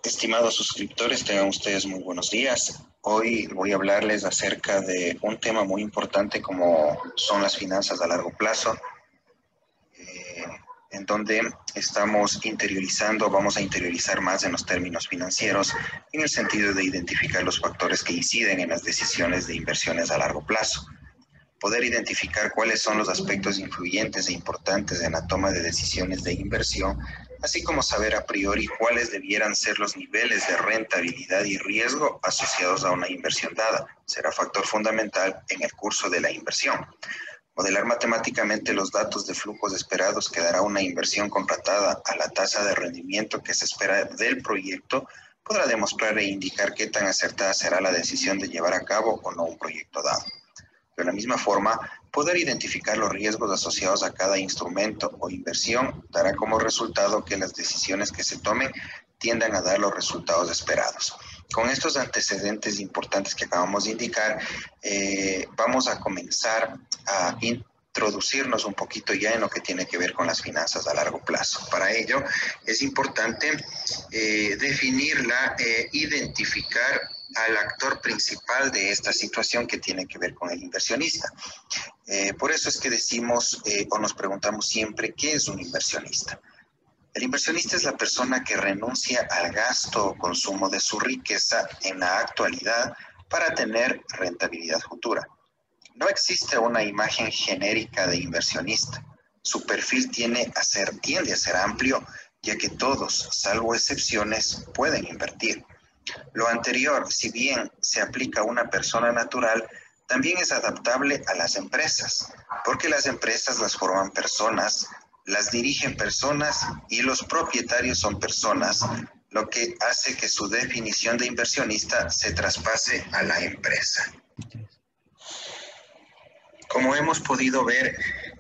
Estimados suscriptores, tengan ustedes muy buenos días. Hoy voy a hablarles acerca de un tema muy importante como son las finanzas a largo plazo, en donde vamos a interiorizar más en los términos financieros en el sentido de identificar los factores que inciden en las decisiones de inversiones a largo plazo. Poder identificar cuáles son los aspectos influyentes e importantes en la toma de decisiones de inversión, así como saber a priori cuáles debieran ser los niveles de rentabilidad y riesgo asociados a una inversión dada, será factor fundamental en el curso de la inversión. Modelar matemáticamente los datos de flujos esperados que dará una inversión contratada a la tasa de rendimiento que se espera del proyecto podrá demostrar e indicar qué tan acertada será la decisión de llevar a cabo o no un proyecto dado. De la misma forma, poder identificar los riesgos asociados a cada instrumento o inversión dará como resultado que las decisiones que se tomen tiendan a dar los resultados esperados. Con estos antecedentes importantes que acabamos de indicar, vamos a comenzar a introducirnos un poquito ya en lo que tiene que ver con las finanzas a largo plazo. Para ello, es importante definirla, identificar al actor principal de esta situación que tiene que ver con el inversionista. Por eso es que decimos o nos preguntamos siempre, ¿qué es un inversionista? El inversionista es la persona que renuncia al gasto o consumo de su riqueza en la actualidad para tener rentabilidad futura. No existe una imagen genérica de inversionista. Su perfil tiende a ser amplio, ya que todos, salvo excepciones, pueden invertir. Lo anterior, si bien se aplica a una persona natural, también es adaptable a las empresas, porque las empresas las forman personas, las dirigen personas y los propietarios son personas, lo que hace que su definición de inversionista se traspase a la empresa. Como hemos podido ver,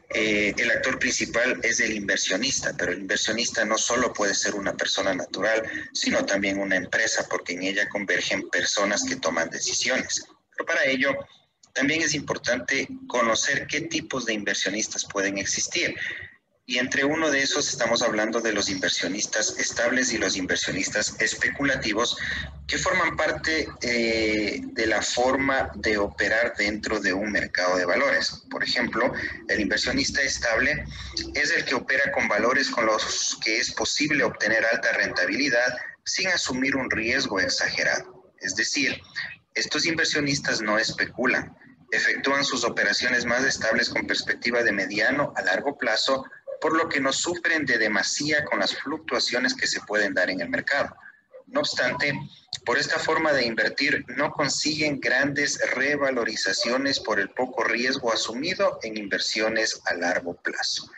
el actor principal es el inversionista, pero el inversionista no solo puede ser una persona natural, sino también una empresa, porque en ella convergen personas que toman decisiones. Pero para ello, también es importante conocer qué tipos de inversionistas pueden existir. Y entre uno de esos estamos hablando de los inversionistas estables y los inversionistas especulativos, que forman parte de la forma de operar dentro de un mercado de valores. Por ejemplo, el inversionista estable es el que opera con valores con los que es posible obtener alta rentabilidad sin asumir un riesgo exagerado. Es decir, estos inversionistas no especulan, efectúan sus operaciones más estables con perspectiva de mediano a largo plazo, por lo que no sufren de demasía con las fluctuaciones que se pueden dar en el mercado. No obstante, por esta forma de invertir no consiguen grandes revalorizaciones por el poco riesgo asumido en inversiones a largo plazo.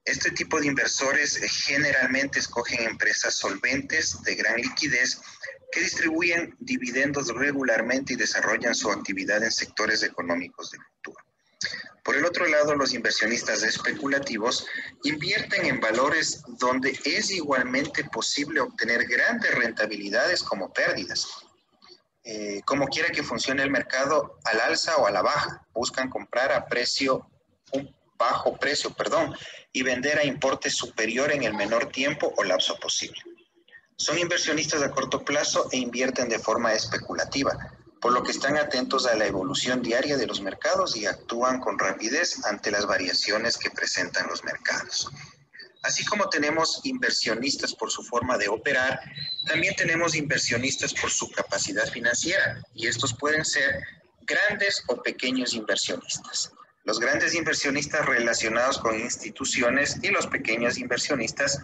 Este tipo de inversores generalmente escogen empresas solventes de gran liquidez que distribuyen dividendos regularmente y desarrollan su actividad en sectores económicos de futuro. Por el otro lado, los inversionistas especulativos invierten en valores donde es igualmente posible obtener grandes rentabilidades como pérdidas. Como quiera que funcione el mercado, al alza o a la baja, buscan comprar a un bajo precio, y vender a importe superior en el menor tiempo o lapso posible. Son inversionistas a corto plazo e invierten de forma especulativa, por lo que están atentos a la evolución diaria de los mercados y actúan con rapidez ante las variaciones que presentan los mercados. Así como tenemos inversionistas por su forma de operar, también tenemos inversionistas por su capacidad financiera, y estos pueden ser grandes o pequeños inversionistas. Los grandes inversionistas relacionados con instituciones y los pequeños inversionistas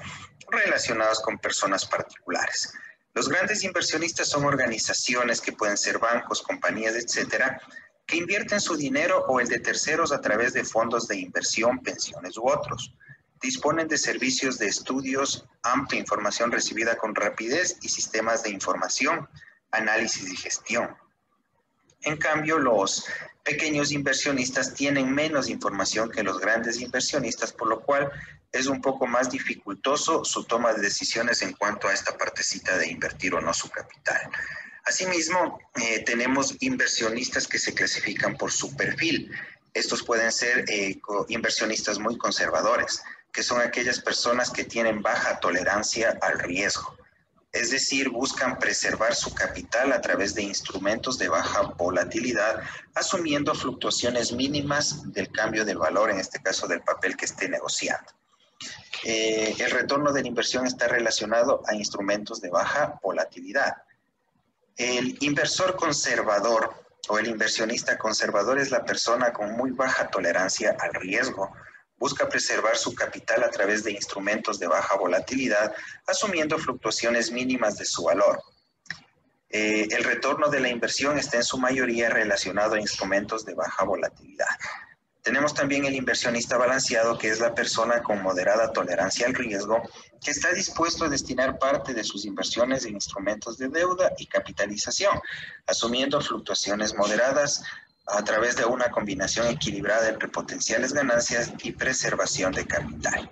relacionados con personas particulares. Los grandes inversionistas son organizaciones que pueden ser bancos, compañías, etcétera, que invierten su dinero o el de terceros a través de fondos de inversión, pensiones u otros. Disponen de servicios de estudios, amplia información recibida con rapidez y sistemas de información, análisis y gestión. En cambio, los pequeños inversionistas tienen menos información que los grandes inversionistas, por lo cual es un poco más dificultoso su toma de decisiones en cuanto a esta partecita de invertir o no su capital. Asimismo, tenemos inversionistas que se clasifican por su perfil. Estos pueden ser inversionistas muy conservadores, que son aquellas personas que tienen baja tolerancia al riesgo. Es decir, buscan preservar su capital a través de instrumentos de baja volatilidad, asumiendo fluctuaciones mínimas del cambio del valor, en este caso del papel que esté negociando. El retorno de la inversión está relacionado a instrumentos de baja volatilidad. El inversor conservador o el inversionista conservador es la persona con muy baja tolerancia al riesgo. Busca preservar su capital a través de instrumentos de baja volatilidad, asumiendo fluctuaciones mínimas de su valor. El retorno de la inversión está en su mayoría relacionado a instrumentos de baja volatilidad. Tenemos también el inversionista balanceado, que es la persona con moderada tolerancia al riesgo, que está dispuesto a destinar parte de sus inversiones en instrumentos de deuda y capitalización, asumiendo fluctuaciones moderadas a través de una combinación equilibrada entre potenciales ganancias y preservación de capital.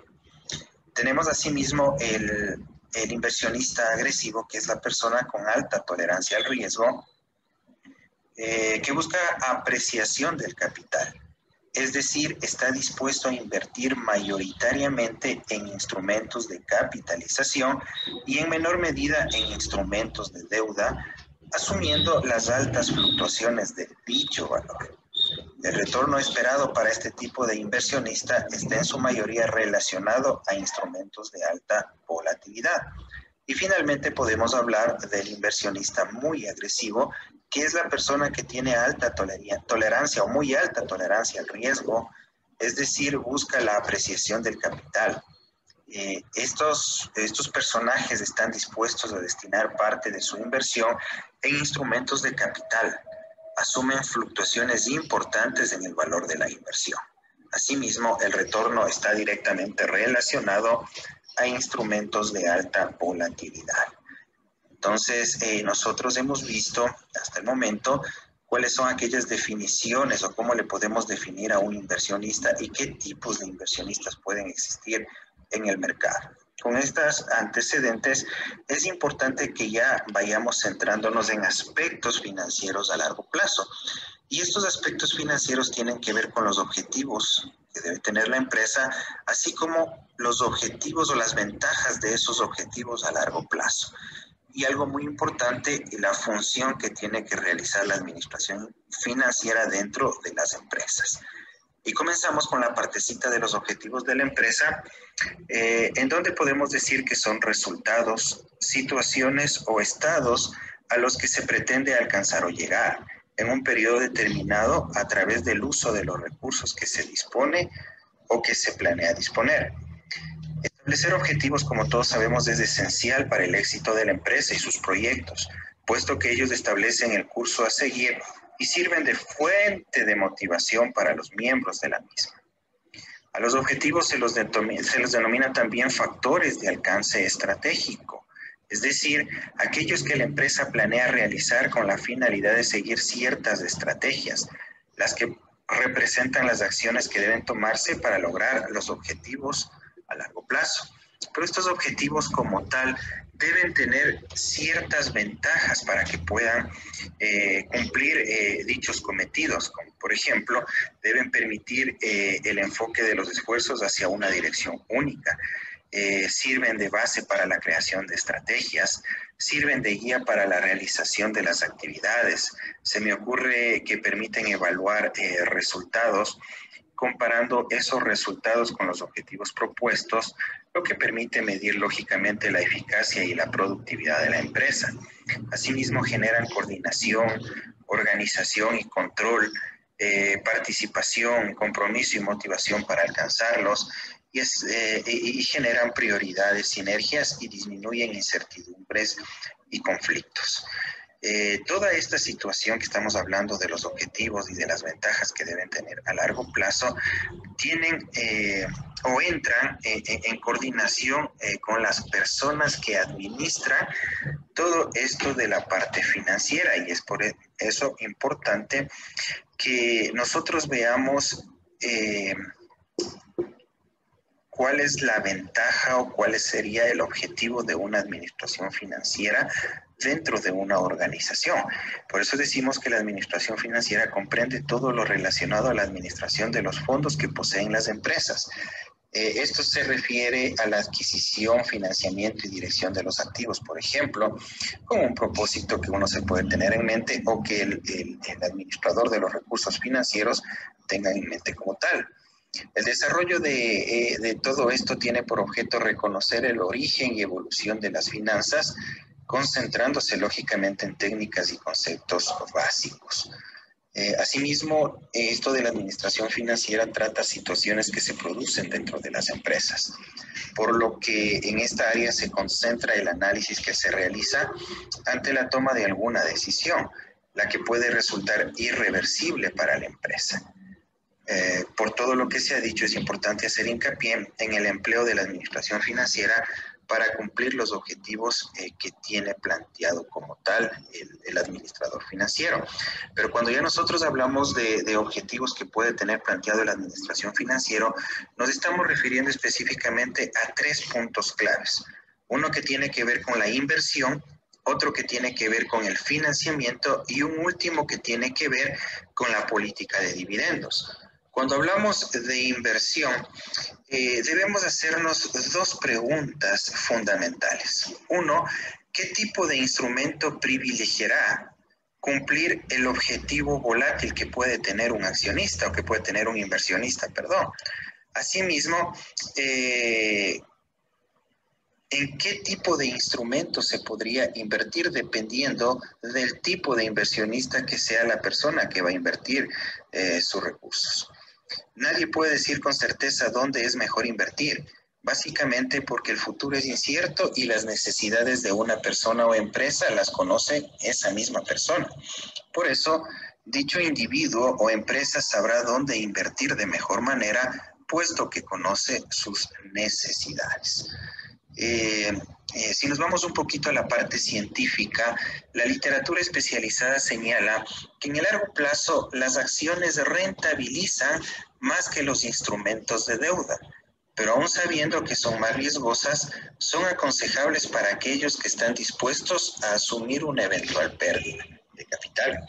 Tenemos asimismo el inversionista agresivo, que es la persona con alta tolerancia al riesgo, que busca apreciación del capital. Es decir, está dispuesto a invertir mayoritariamente en instrumentos de capitalización y en menor medida en instrumentos de deuda, asumiendo las altas fluctuaciones de dicho valor. El retorno esperado para este tipo de inversionista está en su mayoría relacionado a instrumentos de alta volatilidad. Y finalmente podemos hablar del inversionista muy agresivo, que es la persona que tiene alta tolerancia o muy alta tolerancia al riesgo, es decir, busca la apreciación del capital. Estos personajes están dispuestos a destinar parte de su inversión en instrumentos de capital, asumen fluctuaciones importantes en el valor de la inversión. Asimismo, el retorno está directamente relacionado a instrumentos de alta volatilidad. Entonces, nosotros hemos visto hasta el momento cuáles son aquellas definiciones o cómo le podemos definir a un inversionista y qué tipos de inversionistas pueden existir en el mercado. Con estos antecedentes, es importante que ya vayamos centrándonos en aspectos financieros a largo plazo. Y estos aspectos financieros tienen que ver con los objetivos que debe tener la empresa, así como los objetivos o las ventajas de esos objetivos a largo plazo. Y algo muy importante, la función que tiene que realizar la administración financiera dentro de las empresas. Y comenzamos con la partecita de los objetivos de la empresa, en donde podemos decir que son resultados, situaciones o estados a los que se pretende alcanzar o llegar en un periodo determinado a través del uso de los recursos que se dispone o que se planea disponer. Establecer objetivos, como todos sabemos, es esencial para el éxito de la empresa y sus proyectos, puesto que ellos establecen el curso a seguir y sirven de fuente de motivación para los miembros de la misma. A los objetivos se los denomina también factores de alcance estratégico, es decir, aquellos que la empresa planea realizar con la finalidad de seguir ciertas estrategias, las que representan las acciones que deben tomarse para lograr los objetivos a largo plazo. Pero estos objetivos como tal deben tener ciertas ventajas para que puedan cumplir dichos cometidos, como por ejemplo, deben permitir el enfoque de los esfuerzos hacia una dirección única, sirven de base para la creación de estrategias, sirven de guía para la realización de las actividades. Se me ocurre que permiten evaluar resultados, comparando esos resultados con los objetivos propuestos, lo que permite medir lógicamente la eficacia y la productividad de la empresa. Asimismo, generan coordinación, organización y control, participación, compromiso y motivación para alcanzarlos, y generan prioridades, sinergias y disminuyen incertidumbres y conflictos. Toda esta situación que estamos hablando de los objetivos y de las ventajas que deben tener a largo plazo tienen o entran en coordinación con las personas que administran todo esto de la parte financiera, y es por eso importante que nosotros veamos cuál es la ventaja o cuál sería el objetivo de una administración financiera dentro de una organización. Por eso decimos que la administración financiera comprende todo lo relacionado a la administración de los fondos que poseen las empresas. Esto se refiere a la adquisición, financiamiento y dirección de los activos, por ejemplo, con un propósito que uno se puede tener en mente o que el administrador de los recursos financieros tenga en mente como tal. El desarrollo de todo esto tiene por objeto reconocer el origen y evolución de las finanzas, concentrándose lógicamente en técnicas y conceptos básicos. Asimismo, esto de la administración financiera trata situaciones que se producen dentro de las empresas, por lo que en esta área se concentra el análisis que se realiza ante la toma de alguna decisión, la que puede resultar irreversible para la empresa. Por todo lo que se ha dicho, es importante hacer hincapié en el empleo de la administración financiera para cumplir los objetivos que tiene planteado como tal el administrador financiero. Pero cuando ya nosotros hablamos de objetivos que puede tener planteado el administración financiero, nos estamos refiriendo específicamente a 3 puntos claves. Uno que tiene que ver con la inversión, otro que tiene que ver con el financiamiento y un último que tiene que ver con la política de dividendos. Cuando hablamos de inversión, debemos hacernos 2 preguntas fundamentales. Uno, ¿qué tipo de instrumento privilegiará cumplir el objetivo volátil que puede tener un accionista o que puede tener un inversionista, perdón? Asimismo, ¿en qué tipo de instrumento se podría invertir dependiendo del tipo de inversionista que sea la persona que va a invertir sus recursos? Nadie puede decir con certeza dónde es mejor invertir, básicamente porque el futuro es incierto y las necesidades de una persona o empresa las conoce esa misma persona. Por eso, dicho individuo o empresa sabrá dónde invertir de mejor manera, puesto que conoce sus necesidades. Si nos vamos un poquito a la parte científica, la literatura especializada señala que en el largo plazo las acciones rentabilizan más que los instrumentos de deuda, pero aún sabiendo que son más riesgosas, son aconsejables para aquellos que están dispuestos a asumir una eventual pérdida de capital.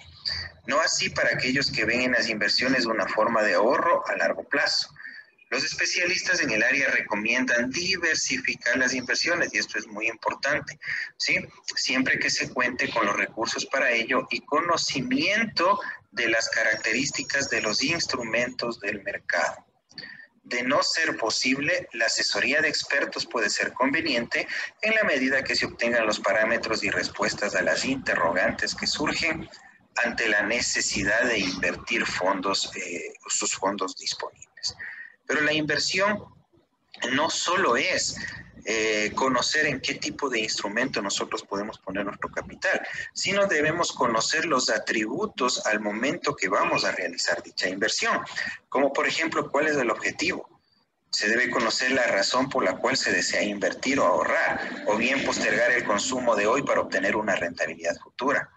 No así para aquellos que ven en las inversiones una forma de ahorro a largo plazo. Los especialistas en el área recomiendan diversificar las inversiones y esto es muy importante, ¿sí? Siempre que se cuente con los recursos para ello y conocimiento de las características de los instrumentos del mercado. De no ser posible, la asesoría de expertos puede ser conveniente en la medida que se obtengan los parámetros y respuestas a las interrogantes que surgen ante la necesidad de invertir sus fondos disponibles. Pero la inversión no solo es conocer en qué tipo de instrumento nosotros podemos poner nuestro capital, sino debemos conocer los atributos al momento que vamos a realizar dicha inversión, como por ejemplo, ¿cuál es el objetivo? Se debe conocer la razón por la cual se desea invertir o ahorrar, o bien postergar el consumo de hoy para obtener una rentabilidad futura.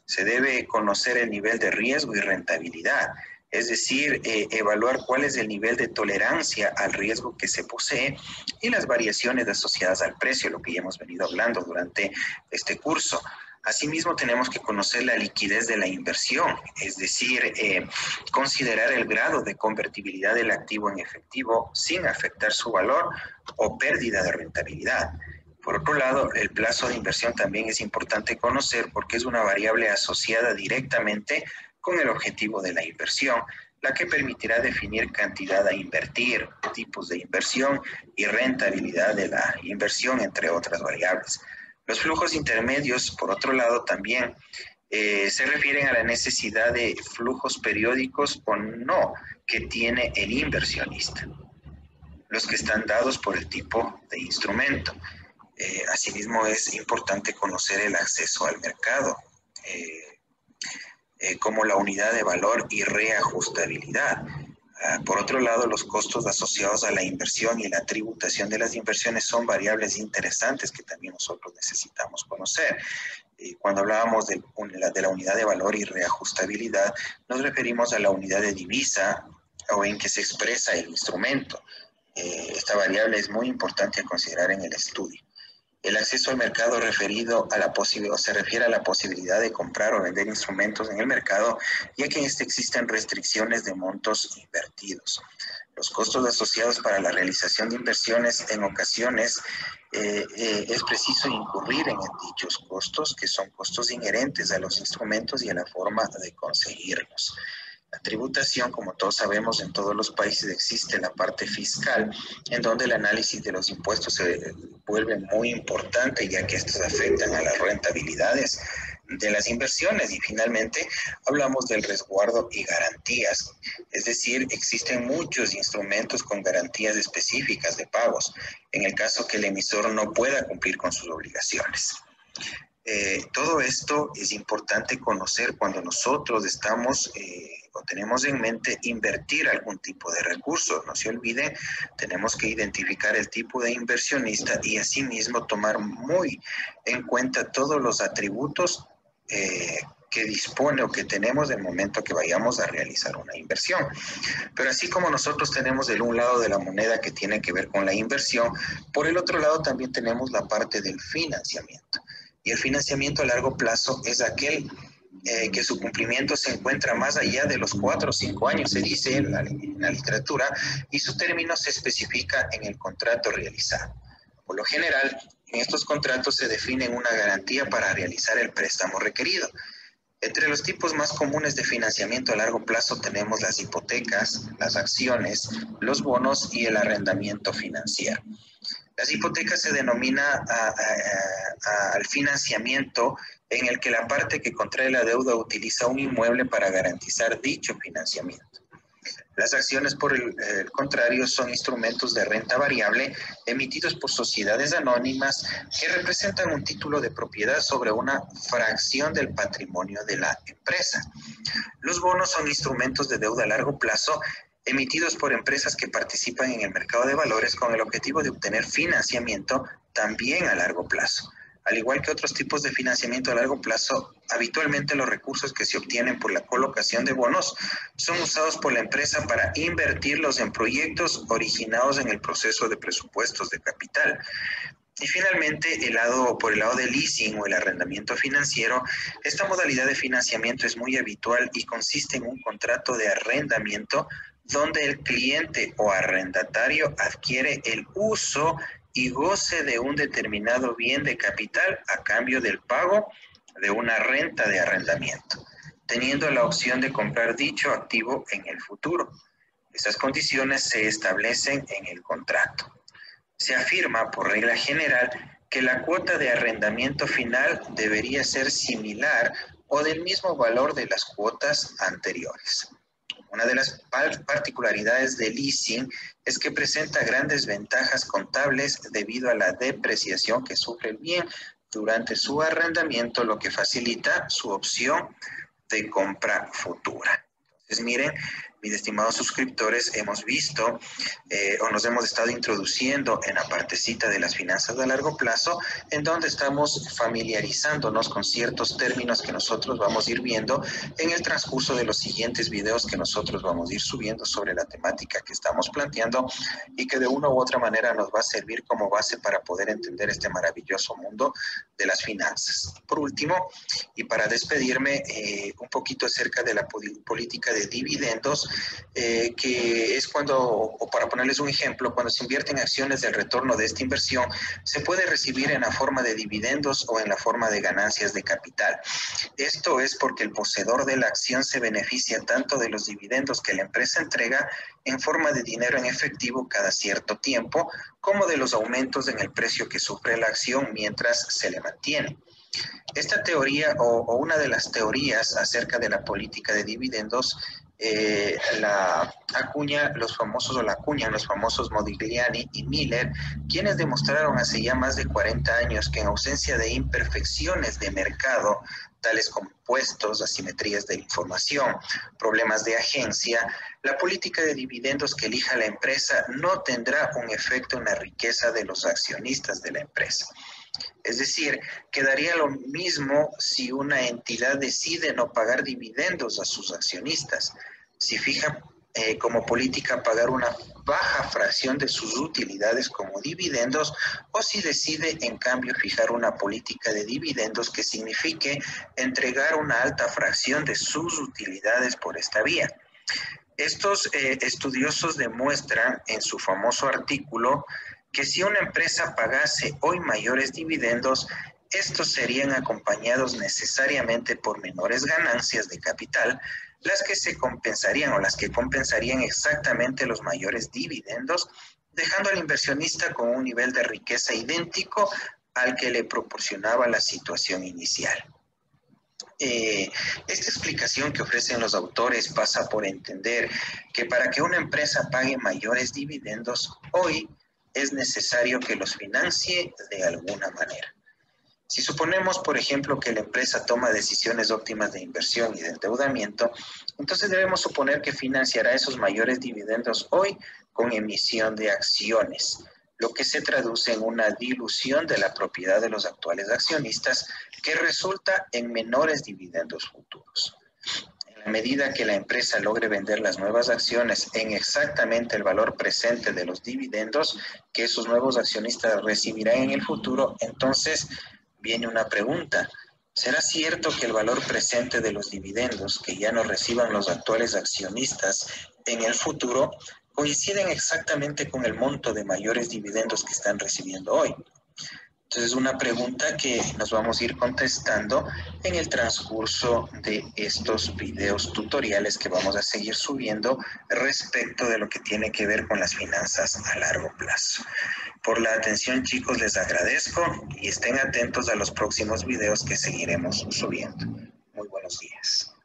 Se debe conocer el nivel de riesgo y rentabilidad, es decir, evaluar cuál es el nivel de tolerancia al riesgo que se posee y las variaciones asociadas al precio, lo que ya hemos venido hablando durante este curso. Asimismo, tenemos que conocer la liquidez de la inversión, es decir, considerar el grado de convertibilidad del activo en efectivo sin afectar su valor o pérdida de rentabilidad. Por otro lado, el plazo de inversión también es importante conocer porque es una variable asociada directamente con el objetivo de la inversión, la que permitirá definir cantidad a invertir, tipos de inversión y rentabilidad de la inversión, entre otras variables. Los flujos intermedios, por otro lado, también se refieren a la necesidad de flujos periódicos o no que tiene el inversionista, los que están dados por el tipo de instrumento. Asimismo, es importante conocer el acceso al mercado, como la unidad de valor y reajustabilidad. Por otro lado, los costos asociados a la inversión y la tributación de las inversiones son variables interesantes que también nosotros necesitamos conocer. Cuando hablábamos de la unidad de valor y reajustabilidad, nos referimos a la unidad de divisa o en que se expresa el instrumento. Esta variable es muy importante a considerar en el estudio. El acceso al mercado se refiere a la posibilidad de comprar o vender instrumentos en el mercado, ya que en este existen restricciones de montos invertidos. Los costos asociados para la realización de inversiones en ocasiones es preciso incurrir en dichos costos, que son costos inherentes a los instrumentos y a la forma de conseguirlos. La tributación, como todos sabemos, en todos los países existe la parte fiscal, en donde el análisis de los impuestos se vuelve muy importante, ya que estos afectan a las rentabilidades de las inversiones. Y finalmente hablamos del resguardo y garantías, es decir, existen muchos instrumentos con garantías específicas de pagos, en el caso que el emisor no pueda cumplir con sus obligaciones. Todo esto es importante conocer cuando nosotros estamos o tenemos en mente invertir algún tipo de recursos. No se olviden, tenemos que identificar el tipo de inversionista y asimismo tomar muy en cuenta todos los atributos que dispone o que tenemos del momento que vayamos a realizar una inversión. Pero así como nosotros tenemos del un lado de la moneda que tiene que ver con la inversión, por el otro lado también tenemos la parte del financiamiento. Y el financiamiento a largo plazo es aquel que su cumplimiento se encuentra más allá de los 4 o 5 años, se dice en la literatura, y su término se especifica en el contrato realizado. Por lo general, en estos contratos se define una garantía para realizar el préstamo requerido. Entre los tipos más comunes de financiamiento a largo plazo tenemos las hipotecas, las acciones, los bonos y el arrendamiento financiero. Las hipotecas se denomina al financiamiento en el que la parte que contrae la deuda utiliza un inmueble para garantizar dicho financiamiento. Las acciones, por el contrario, son instrumentos de renta variable emitidos por sociedades anónimas que representan un título de propiedad sobre una fracción del patrimonio de la empresa. Los bonos son instrumentos de deuda a largo plazo emitidos por empresas que participan en el mercado de valores con el objetivo de obtener financiamiento también a largo plazo. Al igual que otros tipos de financiamiento a largo plazo, habitualmente los recursos que se obtienen por la colocación de bonos son usados por la empresa para invertirlos en proyectos originados en el proceso de presupuestos de capital. Y finalmente, por el lado del leasing o el arrendamiento financiero, esta modalidad de financiamiento es muy habitual y consiste en un contrato de arrendamiento donde el cliente o arrendatario adquiere el uso y goce de un determinado bien de capital a cambio del pago de una renta de arrendamiento, teniendo la opción de comprar dicho activo en el futuro. Esas condiciones se establecen en el contrato. Se afirma, por regla general, que la cuota de arrendamiento final debería ser similar o del mismo valor de las cuotas anteriores. Una de las particularidades del leasing es que presenta grandes ventajas contables debido a la depreciación que sufre el bien durante su arrendamiento, lo que facilita su opción de compra futura. Entonces, miren, mis estimados suscriptores, hemos visto o nos hemos estado introduciendo en la partecita de las finanzas a largo plazo, en donde estamos familiarizándonos con ciertos términos que nosotros vamos a ir viendo en el transcurso de los siguientes videos que nosotros vamos a ir subiendo sobre la temática que estamos planteando y que de una u otra manera nos va a servir como base para poder entender este maravilloso mundo de las finanzas. Por último, y para despedirme, un poquito acerca de la política de dividendos, que es cuando, o para ponerles un ejemplo, cuando se invierte en acciones, del retorno de esta inversión se puede recibir en la forma de dividendos o en la forma de ganancias de capital. Esto es porque el poseedor de la acción se beneficia tanto de los dividendos que la empresa entrega en forma de dinero en efectivo cada cierto tiempo, como de los aumentos en el precio que sufre la acción mientras se le mantiene. Esta teoría o una de las teorías acerca de la política de dividendos la acuñan los famosos Modigliani y Miller, quienes demostraron hace ya más de 40 años que en ausencia de imperfecciones de mercado, tales como impuestos, asimetrías de información, problemas de agencia, la política de dividendos que elija la empresa no tendrá un efecto en la riqueza de los accionistas de la empresa. Es decir, quedaría lo mismo si una entidad decide no pagar dividendos a sus accionistas, si fija como política pagar una baja fracción de sus utilidades como dividendos, o si decide en cambio fijar una política de dividendos que signifique entregar una alta fracción de sus utilidades por esta vía. Estos estudiosos demuestran en su famoso artículo que si una empresa pagase hoy mayores dividendos, estos serían acompañados necesariamente por menores ganancias de capital, las que se compensarían o las que compensarían exactamente los mayores dividendos, dejando al inversionista con un nivel de riqueza idéntico al que le proporcionaba la situación inicial. Esta explicación que ofrecen los autores pasa por entender que para que una empresa pague mayores dividendos, hoy es necesario que los financie de alguna manera. Si suponemos, por ejemplo, que la empresa toma decisiones óptimas de inversión y de endeudamiento, entonces debemos suponer que financiará esos mayores dividendos hoy con emisión de acciones, lo que se traduce en una dilución de la propiedad de los actuales accionistas que resulta en menores dividendos futuros. En la medida que la empresa logre vender las nuevas acciones en exactamente el valor presente de los dividendos que esos nuevos accionistas recibirán en el futuro, entonces viene una pregunta. ¿Será cierto que el valor presente de los dividendos que ya no reciban los actuales accionistas en el futuro coinciden exactamente con el monto de mayores dividendos que están recibiendo hoy? Entonces, una pregunta que nos vamos a ir contestando en el transcurso de estos videos tutoriales que vamos a seguir subiendo respecto de lo que tiene que ver con las finanzas a largo plazo. Por la atención, chicos, les agradezco y estén atentos a los próximos videos que seguiremos subiendo. Muy buenos días.